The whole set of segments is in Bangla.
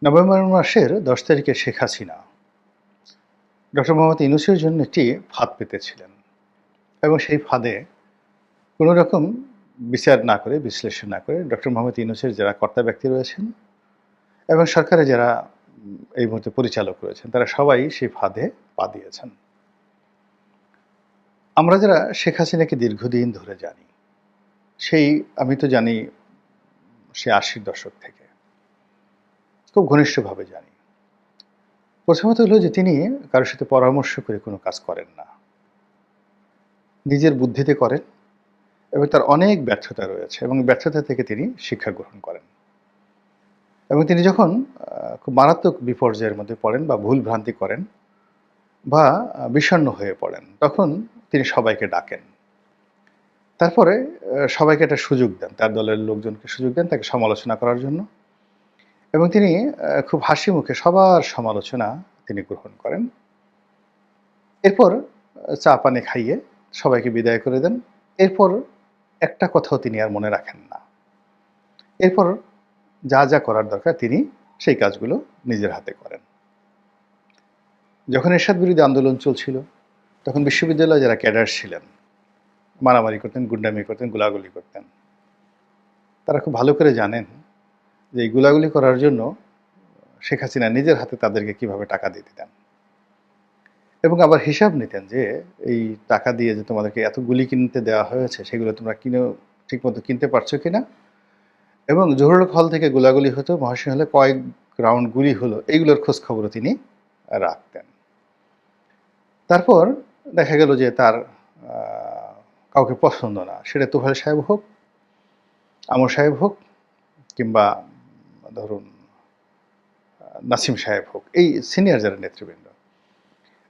নভেম্বর মাসের ১০ তারিখে শেখ হাসিনা ডক্টর মোহাম্মদ ইউনূসের জন্য একটি ফাঁদ পেতেছিলেন এবং সেই ফাঁদে কোনো রকম বিচার না করে, বিশ্লেষণ না করে ডক্টর মোহাম্মদ ইউনূসের যারা কর্তা ব্যক্তি রয়েছেন এবং সরকারে যারা এই মুহূর্তে পরিচালক রয়েছেন, তারা সবাই সেই ফাঁদে পা দিয়েছেন। আমরা যারা শেখ হাসিনাকে দীর্ঘদিন ধরে জানি, আমি তো জানি সে ৮০-র দশক থেকে। খুব ঘনিষ্ঠভাবে জানি। প্রথমত হলো যে তিনি কারো সাথে পরামর্শ করে কোনো কাজ করেন না। নিজের বুদ্ধিতে করেন এবং তার অনেক ব্যর্থতা রয়েছে এবং ব্যর্থতা থেকে তিনি শিক্ষা গ্রহণ করেন। এবং তিনি যখন খুব মারাত্মক বিপর্যয়ের মধ্যে পড়েন বা ভুল ভ্রান্তি করেন বা বিষণ্ণ হয়ে পড়েন, তখন তিনি সবাইকে ডাকেন। তারপরে সবাইকে একটা সুযোগ দেন, তার দলের লোকজনকে সুযোগ দেন তাকে সমালোচনা করার জন্য এবং তিনি খুব হাসি মুখে সবার সমালোচনা তিনি গ্রহণ করেন। এরপর চা পানি খাইয়ে সবাইকে বিদায় করে দেন। এরপর একটা কথাও তিনি আর মনে রাখেন না। এরপর যা যা করার দরকার তিনি সেই কাজগুলো নিজের হাতে করেন। যখন এরশাদ বিরোধী আন্দোলন চলছিল, তখন বিশ্ববিদ্যালয়ে যারা ক্যাডার ছিলেন মারামারি করতেন, গুন্ডামি করতেন, গোলাগুলি করতেন। তারা খুব ভালো করে জানেন যে এই গোলাগুলি করার জন্য শেখ হাসিনা নিজের হাতে তাদেরকে কিভাবে টাকা দিয়ে দিতেন এবং আবার হিসাব নিতেন যে এই টাকা দিয়ে যে তোমাদেরকে এত গুলি কিনতে দেওয়া হয়েছে, সেগুলো তোমরা ঠিকমতো কিনতে পারছো কিনা, এবং জহুরুল হল থেকে গোলাগুলি হতো, মহাশয় হলে কয়েক রাউন্ড গুলি হলো, এইগুলোর খোঁজ খবরও তিনি রাখতেন। তারপর দেখা গেল যে তার কাউকে পছন্দ না, সেটা তোফায়েল সাহেব হোক, আমর সাহেব হোক, কিংবা ধরুন নাসিম সাহেব হোক, এই সিনিয়র যারা নেতৃবৃন্দ।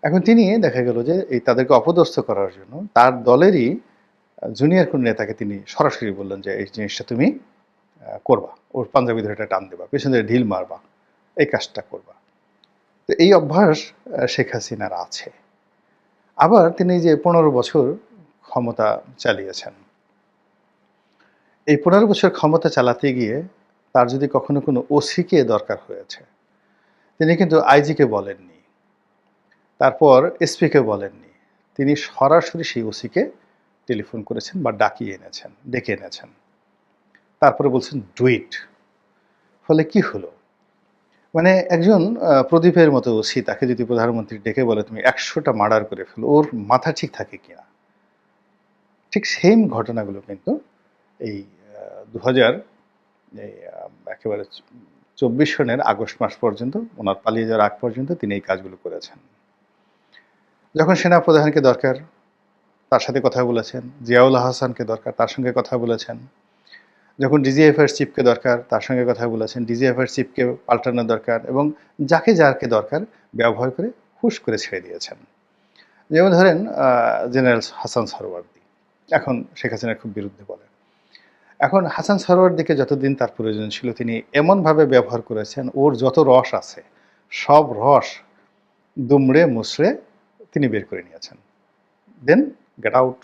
এখন তিনি দেখা গেল যে এই তাদেরকে অপদস্থ করার জন্য তার দলেরই জুনিয়র কোন নেতাকে তিনি সরাসরি বললেন যে এই জিনিসটা তুমি করবা, ওর পাঞ্জাবি ধরে টান দেবা, পেছন ধরে ঢিল মারবা, এই কাজটা করবা। তো এই অভ্যাস শেখ হাসিনার আছে। আবার তিনি যে ১৫ বছর ক্ষমতা চালিয়েছেন, এই ১৫ বছর ক্ষমতা চালাতে গিয়ে তার যদি কখনো কোনো ওসিকে দরকার হয়েছে, তিনি কিন্তু আইজিকে বলেননি, তারপর এসপিকে বলেননি, তিনি সরাসরি সেই ওসিকে টেলিফোন করেছেন বা ডেকে এনেছেন। তারপরে বলছেন ডু ইট। ফলে কি হলো, মানে একজন প্রদীপের মতো ওসি, তাকে যদি প্রধানমন্ত্রী ডেকে বলে তুমি ১০০টা মার্ডার করে ফেলো, ওর মাথা ঠিক থাকে কিনা? ঠিক সেম ঘটনাগুলো কিন্তু এই ২০০০ একেবারে ২৪ সনের আগস্ট মাস পর্যন্ত, ওনার পালিয়ে যাওয়ার আগ পর্যন্ত তিনি এই কাজগুলো করেছেন। যখন সেনাপ্রধানকে দরকার তার সাথে কথা বলেছেন, জিয়াউল হাসানকে দরকার তার সঙ্গে কথা বলেছেন, যখন ডিজিএফআইয়ের চিফকে দরকার তার সঙ্গে কথা বলেছেন, ডিজিএফআইয়ের চিফকে পাল্টানো দরকার এবং যাকে দরকার ব্যবহার করে হুশ করে ছেড়ে দিয়েছেন। যেমন ধরেন জেনারেল হাসান সরওয়ার্দী এখন শেখ হাসিনার খুব বিরুদ্ধে বলেন। এখন হাসান সরওয়ার্দীকে যতদিন তার প্রয়োজন ছিল তিনি এমনভাবে ব্যবহার করেছেন, ওর যত রস আছে সব রস দুমড়ে মুচড়ে তিনি বের করে নিয়েছেন। Then get out.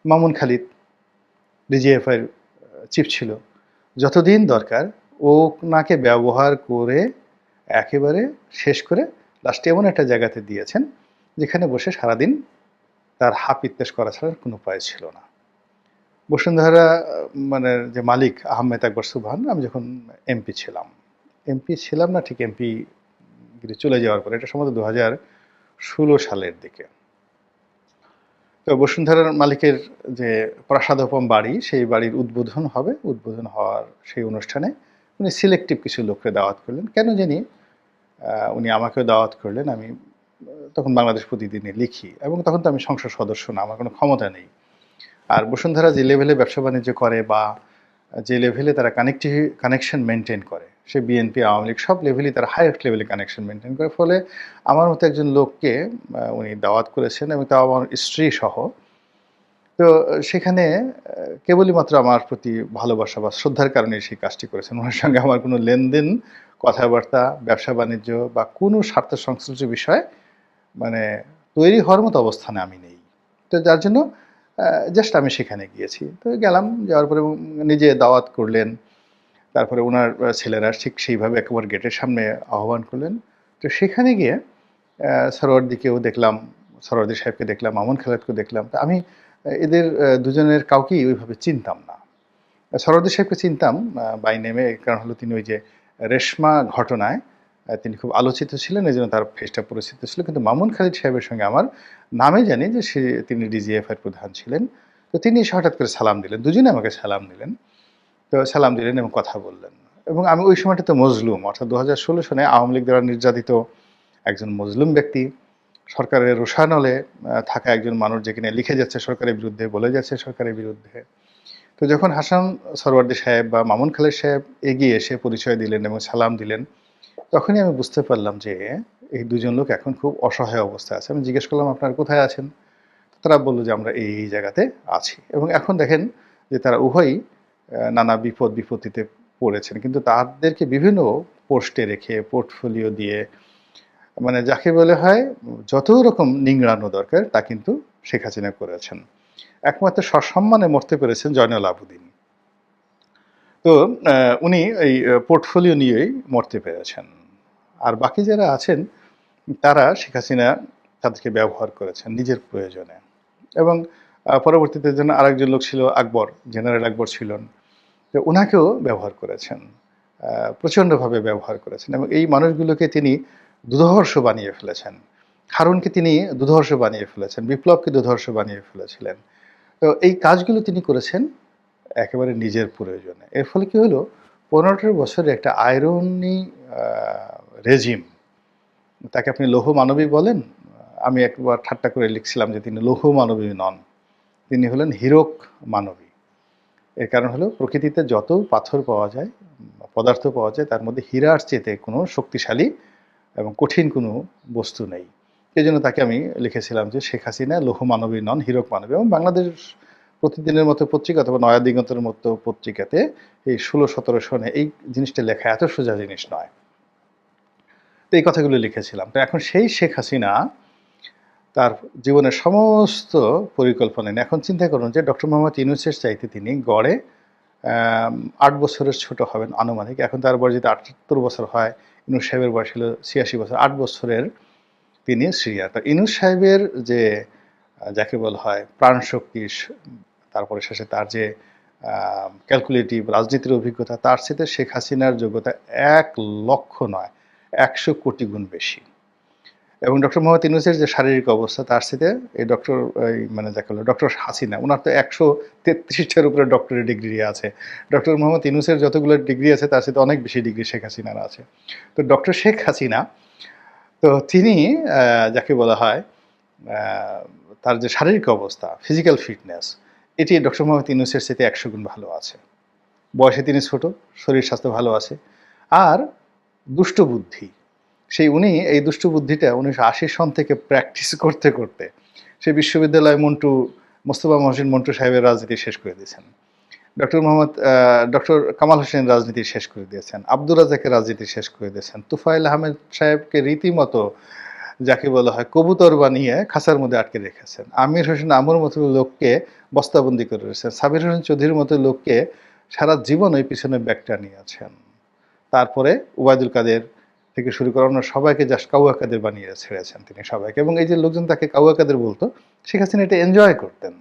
Mamun Khalid ডিজিএফআইয়ের চিফ ছিল, যতদিন দরকার ওনাকে ব্যবহার করে একেবারে শেষ করে লাস্টে এমন একটা জায়গাতে দিয়েছেন যেখানে বসে সারাদিন তার হাপ ইত্তেশ করা ছাড়া কোনো উপায় ছিল না। বসুন্ধরা মানে যে মালিক আহমেদ আকবর সুবহান, আমি যখন এমপি ছিলাম না ঠিক এমপি চলে যাওয়ার পরে, এটা সম্ভবত ২০১৬ সালের দিকে, তো বসুন্ধরার মালিকের যে প্রাসাদোপম বাড়ি, সেই বাড়ির উদ্বোধন হওয়ার সেই অনুষ্ঠানে উনি সিলেক্টিভ কিছু লোককে দাওয়াত করলেন। কেন জানি উনি আমাকেও দাওয়াত করলেন। আমি তখন বাংলাদেশ প্রতিদিনে লিখি এবং তখন তো আমি সংসদ সদস্য না, আমার কোনো ক্ষমতা নেই। আর বসুন্ধরা যে লেভেলে ব্যবসা বাণিজ্য করে বা যে লেভেলে তারা কানেকশন মেনটেন করে, সে বিএনপি আওয়ামী লীগ সব লেভেলই তারা হাইয়েস্ট লেভেলে কানেকশন মেনটেন করে। ফলে আমার মতো একজন লোককে উনি দাওয়াত করেছেন এবং তাও আমার স্ত্রী সহ। তো সেখানে কেবলই মাত্র আমার প্রতি ভালোবাসা বা শ্রদ্ধার কারণে সেই কাজটি করেছেন। ওনার সঙ্গে আমার কোনো লেনদেন, কথাবার্তা, ব্যবসা বাণিজ্য বা কোনো স্বার্থ সংশ্লিষ্ট বিষয় মানে তৈরি হওয়ার মতো অবস্থানে আমি নেই। তো যার জন্য জাস্ট আমি সেখানে গিয়েছি। তো গেলাম, যাওয়ার পরে নিজে দাওয়াত করলেন। তারপরে ওনার ছেলেরা ঠিক সেইভাবে একেবারে গেটের সামনে আহ্বান করলেন। তো সেখানে গিয়ে সরোয়ার্দীকেও দেখলাম, সরোয়ার্দী সাহেবকে দেখলাম, মামুন খালেদকেও দেখলাম। তো আমি এদের দুজনের কাউকেই ওইভাবে চিনতাম না। সরোয়ার্দী সাহেবকে চিনতাম বাই নেমে, কারণ হলো তিনি ওই যে রেশমা ঘটনায় তিনি খুব আলোচিত ছিলেন, এজন্য তার ফেসটা পরিচিত ছিল। কিন্তু মামুন খালিদ সাহেবের সঙ্গে আমার নামে জানি যে তিনি ডিজিএফআই এর প্রধান ছিলেন। তো তিনি এসে হঠাৎ করে সালাম দিলেন। দুজনে আমাকে সালাম দিলেন। তো সালাম দিলেন এবং কথা বললেন। এবং আমি ওই সময়টাতে মজলুম, অর্থাৎ ২০১৬ সনে আওয়ামী লীগ দ্বারা নির্যাতিত একজন মজলুম ব্যক্তি, সরকারের রোষানলে থাকা একজন মানুষ, যে কিনা লিখে যাচ্ছে সরকারের বিরুদ্ধে, বলে যাচ্ছে সরকারের বিরুদ্ধে। তো যখন হাসান সরওয়ার্দী সাহেব বা মামুন খালেদ সাহেব এগিয়ে এসে পরিচয় দিলেন এবং সালাম দিলেন, তখনই আমি বুঝতে পারলাম যে এই দুজন লোক এখন খুব অসহায় অবস্থায় আছে। আমি জিজ্ঞেস করলাম, আপনারা কোথায় আছেন? তারা বলল যে আমরা এই জায়গাতে আছি। এবং এখন দেখেন যে তারা উভয়ই নানা বিপত্তিতে পড়েছেন, কিন্তু তাদেরকে বিভিন্ন পোস্টে রেখে, পোর্টফোলিও দিয়ে, মানে যাকে বলে হয় যত রকম নিংড়ানো দরকার তা কিন্তু শেখ হাসিনা করেছেন। একমাত্র সসম্মানে মরতে পেরেছেন জয়নুল আবেদিন। তো উনি এই পোর্টফোলিও নিয়েই মরতে পেরেছেন। আর বাকি যারা আছেন তারা শেখ হাসিনা তাদেরকে ব্যবহার করেছেন নিজের প্রয়োজনে। এবং পরবর্তীতে যেন আরেকজন লোক ছিল আকবর, জেনারেল আকবর ছিলেন। তো উনাকেও ব্যবহার করেছেন, প্রচণ্ডভাবে ব্যবহার করেছেন। এবং এই মানুষগুলোকে তিনি দুধর্ষ বানিয়ে ফেলেছেন। হারুনকে তিনি দুধর্ষ বানিয়ে ফেলেছেন, বিপ্লবকে দুধর্ষ বানিয়ে ফেলেছিলেন। তো এই কাজগুলো তিনি করেছেন একেবারে নিজের প্রয়োজনে। এর ফলে কি হলো, ১৫-১৮ বছরের একটা আইরনি রেজিম, তাকে আপনি লৌহ মানবী বলেন, আমি একবার ঠাট্টা করে লিখছিলাম যে তিনি লৌহ মানবী নন, তিনি হলেন হীরক মানবী। এর কারণ হলো প্রকৃতিতে যত পাথর পাওয়া যায়, পদার্থ পাওয়া যায়, তার মধ্যে হীরার চেয়ে কোনো শক্তিশালী এবং কঠিন কোনো বস্তু নেই। এই জন্য তাকে আমি লিখেছিলাম যে শেখ হাসিনা লৌহ মানবী নন, হীরক মানবী। এবং বাংলাদেশ প্রতিদিনের মতো পত্রিকা অথবা নয়া দিগন্তের মতো পত্রিকাতে এই ১৬-১৭ সনে এই জিনিসটা লেখা এত সোজা জিনিস নয়। তো এই কথাগুলো লিখেছিলাম। তো এখন সেই শেখ হাসিনা তার জীবনের সমস্ত পরিকল্পনা নিয়ে, এখন চিন্তা করুন যে ডক্টর মোহাম্মদ ইউনূসের চাইতে তিনি গড়ে ৮ বছরের ছোট হবেন আনুমানিক। এখন তার বয়স যদি ৭৮ বছর হয়, ইউনূস সাহেবের বয়স হলো ৮৬ বছর, ৮ বছরের তিনি সিনিয়র। তো ইউনূস সাহেবের যে যাকে বলা হয় প্রাণশক্তি, তারপরে শেষে তার যে ক্যালকুলেটিভ রাজনীতির অভিজ্ঞতা, তার সাথে শেখ হাসিনার যোগ্যতা ১,০০,০০০ নয়, ১০০ কোটি গুণ বেশি। এবং ডক্টর মোহাম্মদ ইউনূসের যে শারীরিক অবস্থা, তার সাথে এই মানে যাকে বলে ডক্টর হাসিনা, ওনার তো ১৩৩টার উপরে ডক্টরেট ডিগ্রি আছে। ডক্টর মোহাম্মদ ইউনূসের যতগুলো ডিগ্রি আছে তার সাথে অনেক বেশি ডিগ্রি শেখ হাসিনার আছে। তো ডক্টর শেখ হাসিনা, তো তিনি যাকে বলা হয় তার যে শারীরিক অবস্থা, ফিজিক্যাল ফিটনেস, এটি ডক্টর মোহাম্মদ ইউনূসের সাথে ১০০ গুণ ভালো আছে। বয়সে তিনি ছোট, শরীর স্বাস্থ্য ভালো আছে। আর দুষ্ট বুদ্ধি, উনি এই দুষ্ট বুদ্ধিটা ১৯৮০ সন থেকে প্র্যাকটিস করতে করতে সেই বিশ্ববিদ্যালয়ে মোস্তফা মহসিন মন্টু সাহেবের রাজনীতি শেষ করে দিয়েছেন। ডক্টর কামাল হোসেন রাজনীতি শেষ করে দিয়েছেন, আব্দুর রাজ্জাকের রাজনীতি শেষ করে দিয়েছেন, তুফাইল আহমেদ সাহেবকে রীতিমতো যাকে বলা হয় কবুতর বানিয়ে খাঁচার মধ্যে আটকে রেখেছেন, আমির হোসেন আমুর মতো লোককে বস্তাবন্দি করে রেখেছেন, সাবির হোসেন চৌধুরীর মতো লোককে সারা জীবন ওই পিছনে ব্যাগটা নিয়েছেন। তারপরে ওবায়দুল কাদের থেকে শুরু করে অন্য সবাইকে জাস্ট কাউয়া কাদের বানিয়ে ছেড়েছেন তিনি সবাইকে। এবং এই যে লোকজন তাকে কাউয়া কাদের বলতো, শেখ হাসিনা এটা এনজয় করতেন,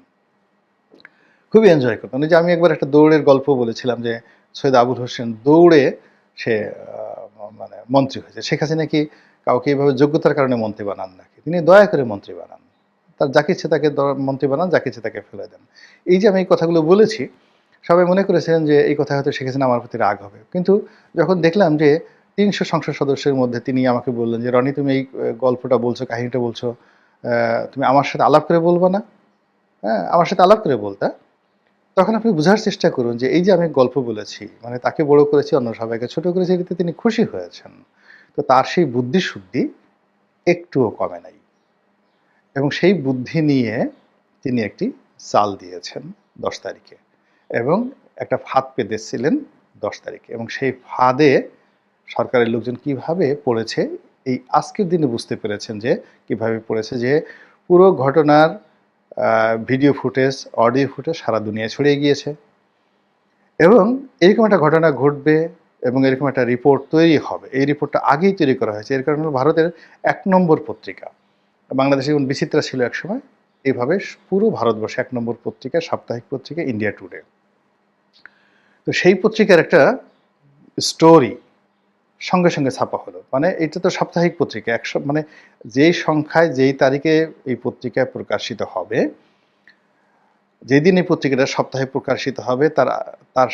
খুবই এনজয় করতেন। ওই যে আমি একবার একটা দৌড়ের গল্প বলেছিলাম যে সৈয়দ আবুল হোসেন দৌড়ে সে মানে মন্ত্রী হয়েছে। শেখ হাসিনা কি কাউকে এইভাবে যোগ্যতার কারণে মন্ত্রী বানান নাকি? তিনি দয়া করে মন্ত্রী বানান, তার যাকে ইচ্ছে তাকে মন্ত্রী বানান, যাকে ইচ্ছে তাকে ফেলে দেন। এই যে আমি এই কথাগুলো বলেছি, সবাই মনে করেছিলেন যে এই কথা হয়তো শেখ হাসিনা আমার প্রতি রাগ হবে। কিন্তু যখন দেখলাম যে ৩০০ সংসদ সদস্যের মধ্যে তিনি আমাকে বললেন যে রনি, তুমি এই গল্পটা বলছো, কাহিনীটা বলছো, তুমি আমার সাথে আলাপ করে বলবা না? হ্যাঁ, আমার সাথে আলাপ করে বলতা। তখন আপনি বোঝার চেষ্টা করুন যে এই যে আমি গল্প বলেছি, মানে তাকে বড় করেছি, অন্য সবাইকে ছোট করেছি, এতে তিনি খুশি হয়েছেন। তো তার সেই বুদ্ধি শুদ্ধি একটুও কমে নাই। এবং সেই বুদ্ধি নিয়ে তিনি একটি চাল দিয়েছেন ১০ তারিখে, এবং একটা ফাঁদ পেতেছিলেন ১০ তারিখে। এবং সেই ফাঁদে সরকারের লোকজন কিভাবে পড়েছে, এই আজকের দিনে বুঝতে পেরেছেন যে কিভাবে পড়েছে। যে পুরো ঘটনার ভিডিও ফুটেজ, অডিও ফুটেজ সারা দুনিয়ায় ছড়িয়ে গিয়েছে। এবং এরকম একটা ঘটনা ঘটবে এবং এরকম একটা রিপোর্ট তৈরি হবে, এই রিপোর্টটা আগেই তৈরি করা হয়েছে। এর কারণে ভারতের ১ নম্বর পত্রিকা, বাংলাদেশে যেমন বিচিত্রা ছিল একসময়, এভাবে পুরো ভারতবর্ষে ১ নম্বর পত্রিকা, সাপ্তাহিক পত্রিকা ইন্ডিয়া টুডে। তো সেই পত্রিকার একটা স্টোরি সঙ্গে সঙ্গে ছাপা হলো। মানে এটা তো সাপ্তাহিক পত্রিকা, মানে যেই সংখ্যায় যেই তারিখে এই পত্রিকায় প্রকাশিত হবে, যেদিন এই পত্রিকাটা সপ্তাহে প্রকাশিত হবে তার তার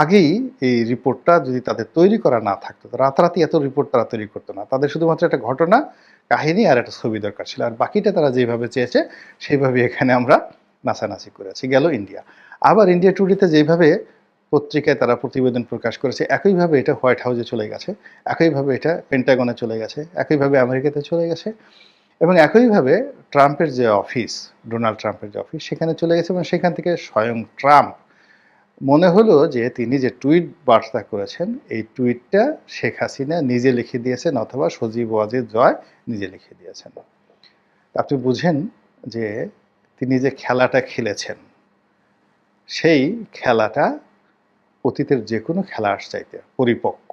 আগেই এই রিপোর্টটা যদি তাদের তৈরি করা না থাকতো, তো রাতারাতি এত রিপোর্ট তারা তৈরি করতো না। তাদের শুধুমাত্র একটা ঘটনা, কাহিনী আর একটা ছবি দরকার ছিল, আর বাকিটা তারা যেভাবে চেয়েছে সেইভাবে এখানে আমরা নাচানাচি করেছি। গেল ইন্ডিয়া। আবার ইন্ডিয়া টুডেতে যেভাবে পত্রিকায় তারা প্রতিবেদন প্রকাশ করেছে, একইভাবে এটা হোয়াইট হাউসে চলে গেছে, একইভাবে এটা পেন্টাগনে চলে গেছে, একইভাবে আমেরিকাতে চলে গেছে, এবং একইভাবে ট্রাম্পের যে অফিস, ডোনাল্ড ট্রাম্পের যে অফিস, সেখানে চলে গেছে, এবং সেখান থেকে স্বয়ং ট্রাম্প মনে হলো যে তিনি যে টুইট বার্তা করেছেন, এই টুইটটা শেখ হাসিনা নিজে লিখে দিয়েছেন অথবা সজীব ওয়াজেদ জয় নিজে লিখে দিয়েছেন। আপনি বুঝেন যে তিনি যে খেলাটা খেলেছেন, সেই খেলাটা অতীতের যে কোনো খেলার চাইতে পরিপক্ক।